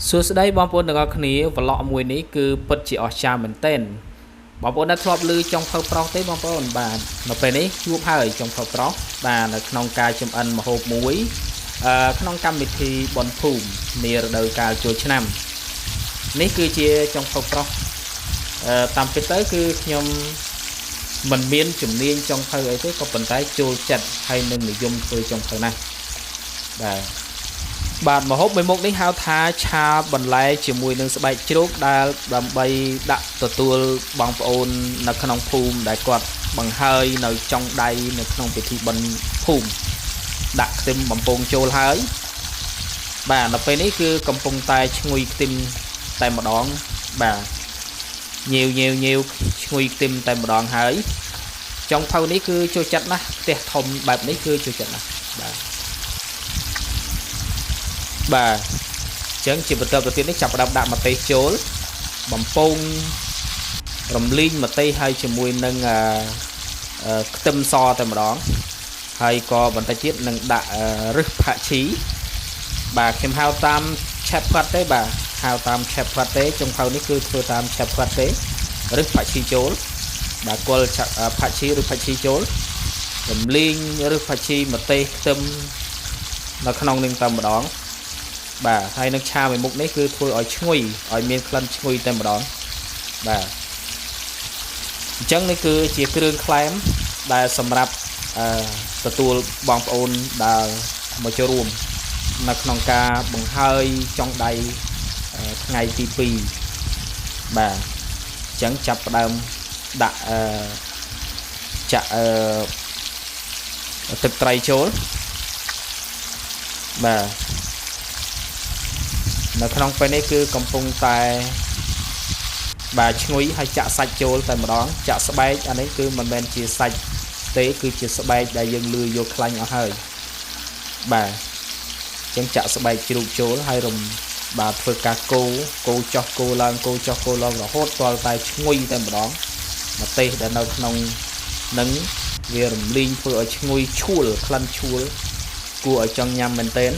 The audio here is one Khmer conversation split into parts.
សួស្តីបងប្អូនទាំងអស់គ្នាប្លុកមួយនេះគឺពិតជាអស្ចារ្យមែនទែនបងប្អូនđãធ្លាប់ឮចុងភៅប្រុសទេបងប្អូនបាទនៅពេលនេះជួបហើយចុងភៅប្រុសបាទនៅក្នុងការចម្អិនម្ហូបមួយក្នុងកម្មវិធីបុណ្យភូមិនារដូវកាលចូលឆ្នាំនេះគឺជាចុងភៅប្រុសតាមពិតទៅគឺខ្ញុំមិនមានជំនាញចុងភៅអីទេក៏ប៉ុន្តែចូលចិត្តហើយនឹងនិយមធ្វើចុងភៅណាស់បាទម្ហូបមួយមុខនេះហៅថាឆាបន្លែជាមួយនឹងស្បែកជ្រូកដែលដើម្បីដាក់ទទួលបងប្អូននៅក្នុងភូមិដែលគាត់បង្ហើយនៅចុងដៃនៅក្នុងពិធីបុណ្យភូមិដាក់ខ្ទឹមបំពងចូលហើយបាទដល់ពេលនេះគឺកំពុងតែឈ្ងុយខ្ទឹមតែម្ដងបាទញៀវឈ្ងុយខ្ទឹមតែម្ដងហើយចុងភៅនេះគឺចូលចិត្តណាស់ផ្ទះធំបែបនេះគឺចូលចិត្តណាស់បាទអញ្ចឹងជាបន្តទៅទៀតនេះចាប់ផ្ដើមដាក់ម្ទេសចូលបំពងរំលីងម្ទេសហើយជាមួយនឹងខ្ទឹមសតែម្ដងហើយក៏បន្តិចទៀតនឹងដាក់រឹសផាក់ឈីបាទខ្ញុំហៅតាមឆេបផាត់ទេបាទហៅតាមឆេបផាត់ទេចុងភៅនេះគឺធ្វើតាមឆេបផាត់ទេរឹសផាក់ឈីចូលបាទគល់ផាក់ឈីឬផាក់ឈីចូលរំលីងរឹសផាក់ឈីម្ទេសខ្ទឹមនៅក្នុងនឹងតែម្ដងបាទហើយនឹងឆាមួយមុខនេះគឺធ្វើឲ្យឈ្ងុយឲ្យមានក្លិនឈ្ងុយតែម្ដងបាទអញ្ចឹងនេះគឺជាគ្រឿងក្លែមដែលសម្រាប់ទទួលបងប្អូនដែលមកចូលរួមនៅក្នុងការបង្ហើយចុងដៃថ្ងៃទី2បាទអញ្ចឹងចាប់ផ្ដើមដាក់ចាក់ទឹកត្រីចូលបាទនៅក្នុងពេលនេះគឺកំពុងតែបាទឈ្ងុយហើយចាក់សាច់ចូលតែម្ដងចាក់ស្បែកអានេះគឺមិនមែនជាសាច់ទេគឺជាស្បែកដែលយើងលឺយកខ្លាញ់អស់ហើយបាទអញ្ចឹងចាក់ស្បែកជ្រូកចូលហើយបាទធ្វើការកូរចោះកូរឡើងកូរចោះកូរឡើងរហូតទាល់តែឈ្ងុយតែម្ដងម្ទេសដែលនៅក្នុងនឹងវារំលីងធ្វើឲ្យឈ្ងុយឈួលក្លិនឈួលគួរឲ្យចង់ញ៉ាំមែនទែន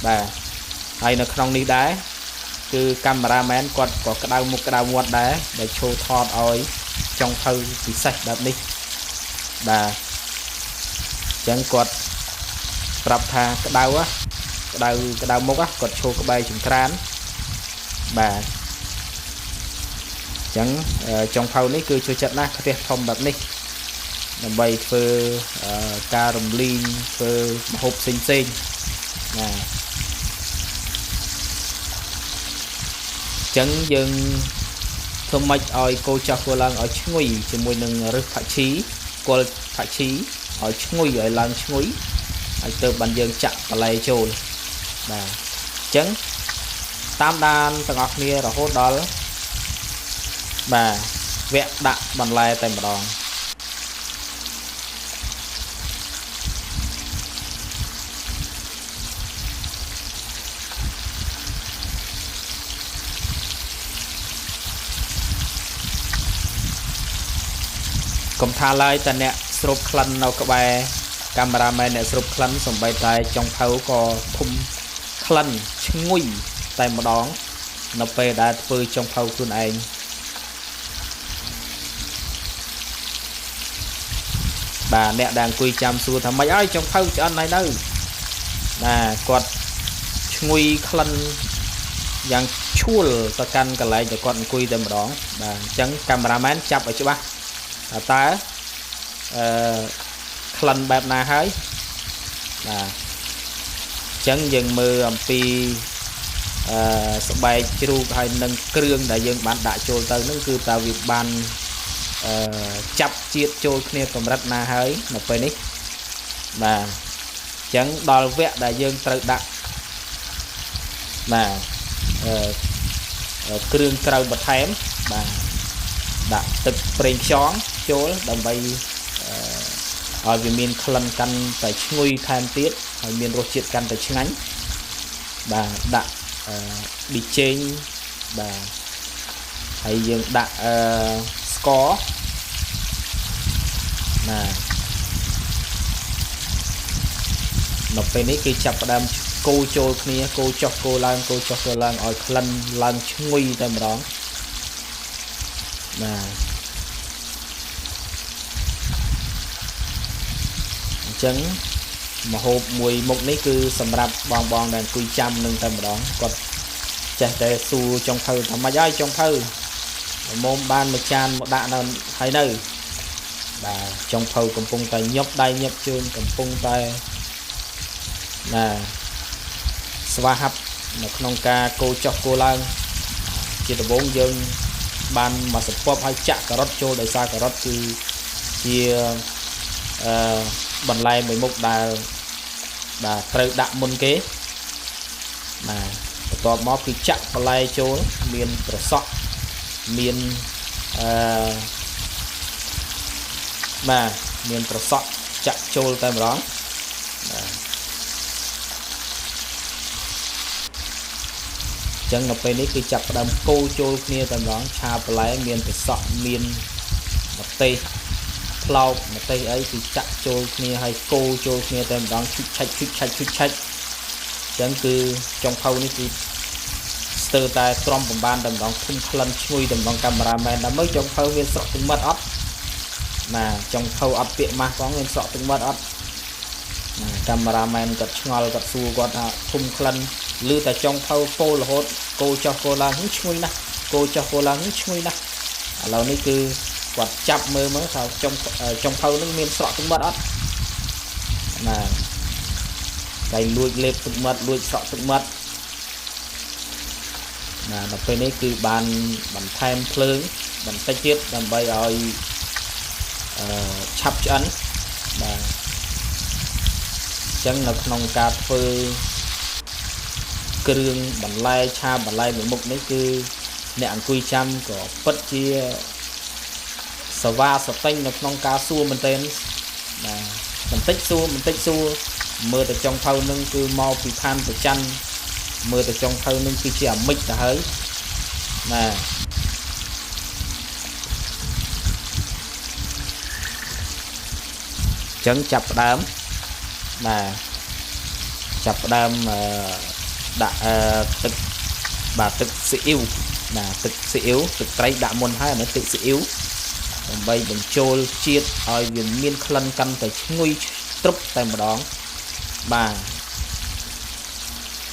បាទហើយនៅក្នុងនេះដែរគឺកាមេរ៉ាមែនគាត់ក៏ក្តៅមុខក្តៅមាត់ដែរដែលឈោថតឲ្យចុងភៅពិសេសបែបនេះបាទអញ្ចឹងគាត់ប្រាប់ថាក្តៅមុខគាត់ឈោក្បែរចង្ក្រានបាទអញ្ចឹងចុងភៅនេះគឺចូលចិត្តណាស់ផ្ទះធំបែបនេះដើម្បីធ្វើការរំលីងធ្វើម្ហូបផ្សេងណាចឹងយើងធ្វើម៉េចឲ្យកូរចោះគល់ឡើងឲ្យឈ្ងុយជាមួយនឹងរឹសផាក់ឈីគល់ផាក់ឈីឲ្យឈ្ងុយឲ្យឡើងឈ្ងុយហើយទើបបានយើងចាក់បន្លែចូលបាទអញ្ចឹងតាមដានទាំងអស់គ្នារហូតដល់បាទវគ្គដាក់បន្លែតែម្ដងកុំថាឡើយតែអ្នកស្រូបក្លិននៅក្បែរកាមេរ៉ាមែនអ្នកស្រូបក្លិនសំបីតែចុងភៅក៏ភុំក្លិនឈ្ងុយតែម្ដងនៅពេលដែលធ្វើចុងភៅខ្លួនឯងបាទអ្នកដែលអង្គុយចាំសួរថាម៉េចហើយចុងភៅឆ្អិនហើយនៅបាទគាត់ឈ្ងុយក្លិនយ៉ាងឈួលទៅកាន់កន្លែងដែលគាត់អង្គុយតែម្ដងបាទអញ្ចឹងកាមេរ៉ាមែនចាប់ឲ្យច្បាស់តើក្លិនបែបណាហើយបាទអញ្ចឹងយើងមើលអំពីស្បែកជ្រូកហើយនឹងគ្រឿងដែលយើងបានដាក់ចូលទៅហ្នឹងគឺតើវាបានចាប់ជាតិចូលគ្នាកម្រិតណាហើយនៅពេលនេះបាទអញ្ចឹងដល់វគ្គដែលយើងត្រូវដាក់បាទគ្រឿងក្រៅបន្ថែមបាទដាក់ទឹកប្រេងខ្យងចូលដើម្បីឲ្យវាមានក្លិនកាន់តែឈ្ងុយថែមទៀតហើយមានរសជាតិកាន់តែឆ្ងាញ់បាទដាក់ប៊ីចេងបាទហើយយើងដាក់ស្ករណានៅពេលនេះគឺចាប់ផ្ដើម cô trôi kia cô chọc cô lang ở khăn lang nguy tại mà đó nè trứng mà hộp mùi mục ní cứ sầm rạp bong bong đàn cùi trăm nâng tại mà đó còn chạy để xu trong thơ thầm mà dai trong thơ môn ban một chan một đạn nào hay nơi và trong thâu cầm pung tay nhấp đai nhấp chương cầm pung tay nè swa hấp nó không ca cô cho cô lang chỉ là 4 dân ban mà support hay chặt cà rốt cho đời xa cà rốt thì chia bần lai 11 đãត្រូវដាក់មុនគេបាទបន្ទាប់មកគឺចាក់បន្លែចូលមានប្រសក់មានបាទមានប្រសក់ចាក់ចូលតែម្ដងបាទចឹងនៅពេលនេះគឺចាប់ផ្ដើមកូរចូលគ្នាតែម្ដងឆាបន្លែមានប្រសក់មានម្ទេសផ្លោកម្ទេសអីគឺចាក់ចូលគ្នាហើយកូរចូលគ្នាតែម្ដងឈុចឆាច់ចឹងគឺចុងភៅនេះគឺស្ទើរតែទ្រាំបំបានតែម្ដងធំក្លិនឈ្ងុយតែម្ដងកាមេរ៉ាមែនដើម្បីចុងភៅវាស្រក់ទឹកមាត់អត់បាទចុងភៅអត់ពាកម៉ាស់ផងមានស្រក់ទឹកមាត់អត់កាមេរ៉ាមែនគាត់ឆ្ងល់គាត់សួរគាត់ថាធំក្លិនឮតែចុងភៅពោលរហូតកូរចុះកូរឡើងឈ្ងុយណាស់កូរចុះកូរឡើងឈ្ងុយណាស់ឥឡូវនេះគឺគាត់ចាប់មើលមើលថាចុងភៅនឹងមានស្រក់ទឹកមាត់អត់ណាតែលួចលេបទឹកមាត់លួចស្រក់ទឹកមាត់ណាដល់ពេលនេះគឺបានបន្ថែមភ្លើងបន្តិចទៀតដើម្បីឲ្យឆាប់ឆ្អិនបាទអញ្ចឹងនៅក្នុងការធ្វើគ្រឿងបន្លែឆាបន្លែមួយមុខនេះគឺអ្នកអង្គុយចាំក៏ពិតជាសវ៉ាសតេញនៅក្នុងការសួរមែនទែនបាទបន្តិចសួរមើលទៅចុងភៅនឹងគឺមកពីឋានប្រច័ណ្ឌមើលទៅចុងភៅនឹងគឺជាអាមិចទៅហើយណាចឹងចាប់ផ្ដើមបាទចាប់ផ្ដើមដាក់ទឹកបាទទឹកស៊ីអ៊ីវបាទទឹកស៊ីអ៊ីវទឹកត្រីដាក់មុនហើយអានេះទឹកស៊ីអ៊ីវដើម្បីបញ្ចូលជាតិឲ្យវាមានក្លិនកាន់តែឈ្ងុយទ្រឹបតែម្ដងបាទ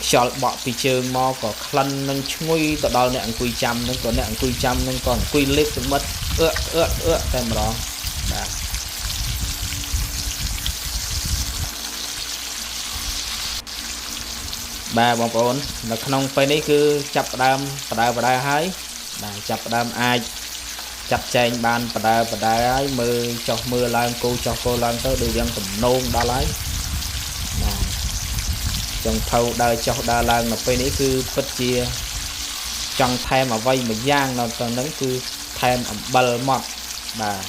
ខ្យល់បក់ពីជើងមកក៏ក្លិននឹងឈ្ងុយទៅដល់អ្នកអង្គុយចាំនឹងក៏អ្នកអង្គុយចាំនឹងក៏អង្គុយលេបទឹកមាត់តែម្ដងបាទបងប្អូននៅក្នុងពេលនេះគឺចាប់ផ្ដើមបដើហើយបាទចាប់ផ្ដើមអាចចាត់ចែងបានបដើហើយមើលចុះមើលឡើងគោចុះគោឡើងទៅដូចយ៉ាងទំនងដល់ហើយបាទចុងភៅដើរចុះដើរឡើងនៅពេលនេះគឺពិតជាចង់ថែមអ្វីមួយយ៉ាងនៅក្នុងហ្នឹងគឺថែមអំបិលម៉ត់បាទ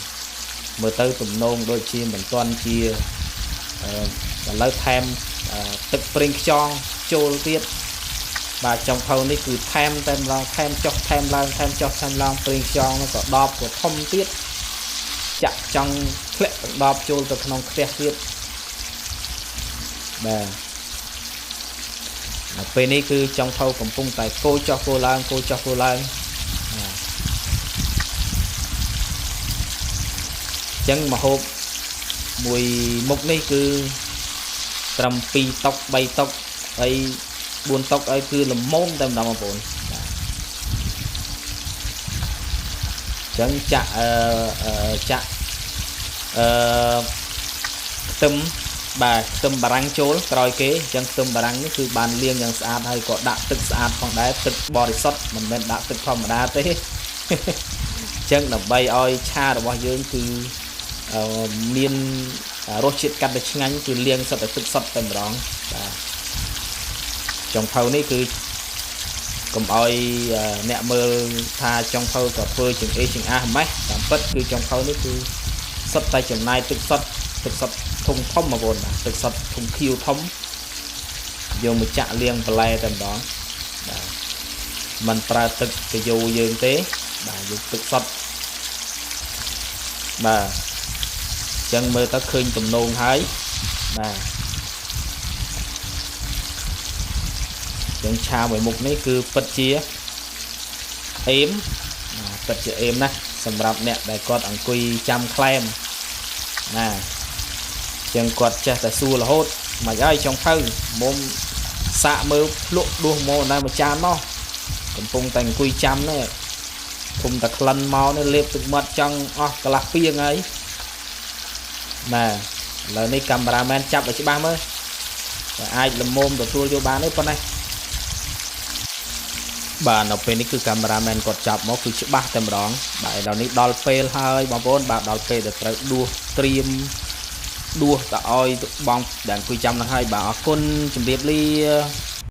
មើលទៅទំនងដូចជាមិនទាន់ជាឥឡូវថែមទឹកប្រេងខ្យងចូលទៀតបាទចុងភៅនេះគឺថែមតែម្ដងថែមចុះថែមឡើងថែមចុះថែមឡើងប្រេងខ្យងនោះក៏ដបក៏ធំទៀតចាក់ចង់ធ្លាក់ដបចូលទៅក្នុងខ្ទះទៀតបាទដល់ពេលនេះគឺចុងភៅកំពុងតែកូរចុះកូរឡើងចឹងម្ហូបមួយមុខនេះគឺត្រឹម2តុក3តុកហើយ4តុកឲ្យគឺល្មមតែម្ដងបងប្អូនបាទចឹងចាក់ខ្ទឹមបាទខ្ទឹមបារាំងចូលក្រោយគេចឹងខ្ទឹមបារាំងនេះគឺបានលាងយ៉ាងស្អាតហើយក៏ដាក់ទឹកស្អាតផងដែរទឹកបរិសុទ្ធមិនមែនដាក់ទឹកធម្មតាទេចឹងដើម្បីឲ្យឆារបស់យើងគឺមានរសជាតិកាន់តែឆ្ងាញ់គឺលាងសុទ្ធតែទឹកសុទ្ធតែម្ដងបាទចុងភៅនេះគឺកុំឲ្យអ្នកមើលថាចុងភៅក៏ធ្វើចង្អេះចង្អាសម៉េះតាមពិតគឺចុងភៅនេះគឺសុទ្ធតែចំណាយទឹកសុទ្ធធំបងប្អូនបាទទឹកសុទ្ធធំខៀវធំយកមកចាក់លាងបន្លែតែម្ដងបាទមិនប្រើទឹកកាយូយើងទេបាទយកទឹកសុទ្ធបាទចឹងមើលទៅឃើញទំនងហើយបាទ យើងឆាមួយមុខនេះគឺពិតជាអេមពិតជាអេមណាស់សម្រាប់អ្នកដែលគាត់អង្គុយចាំក្លែមណាចឹងគាត់ចេះតែសួររហូតមិនអីចុងភៅមុំសាកមើលភ្លក់ដួសមកណាមួយចានមកកំពុងតែអង្គុយចាំនេះធំតែក្លិនមកនេះលេបទឹកមាត់ចង់អស់កន្លះពីងហើយណាឥឡូវនេះកាមេរ៉ាមែនចាប់ឲ្យច្បាស់មើលតែអាចលំមុំទទួលយកបានទេប៉ុណ្ណេះបាទនៅពេលនេះគឺកាមេរ៉ាមែនគាត់ចាប់មកគឺច្បាស់តែម្ដងបាទដល់នេះដល់ពេលហើយបងប្អូនបាទដល់ពេលដែលត្រូវដួសត្រៀមដួសទៅឲ្យបងដែលអង្គុយចាំនឹងហើយបាទអរគុណជម្រាបលា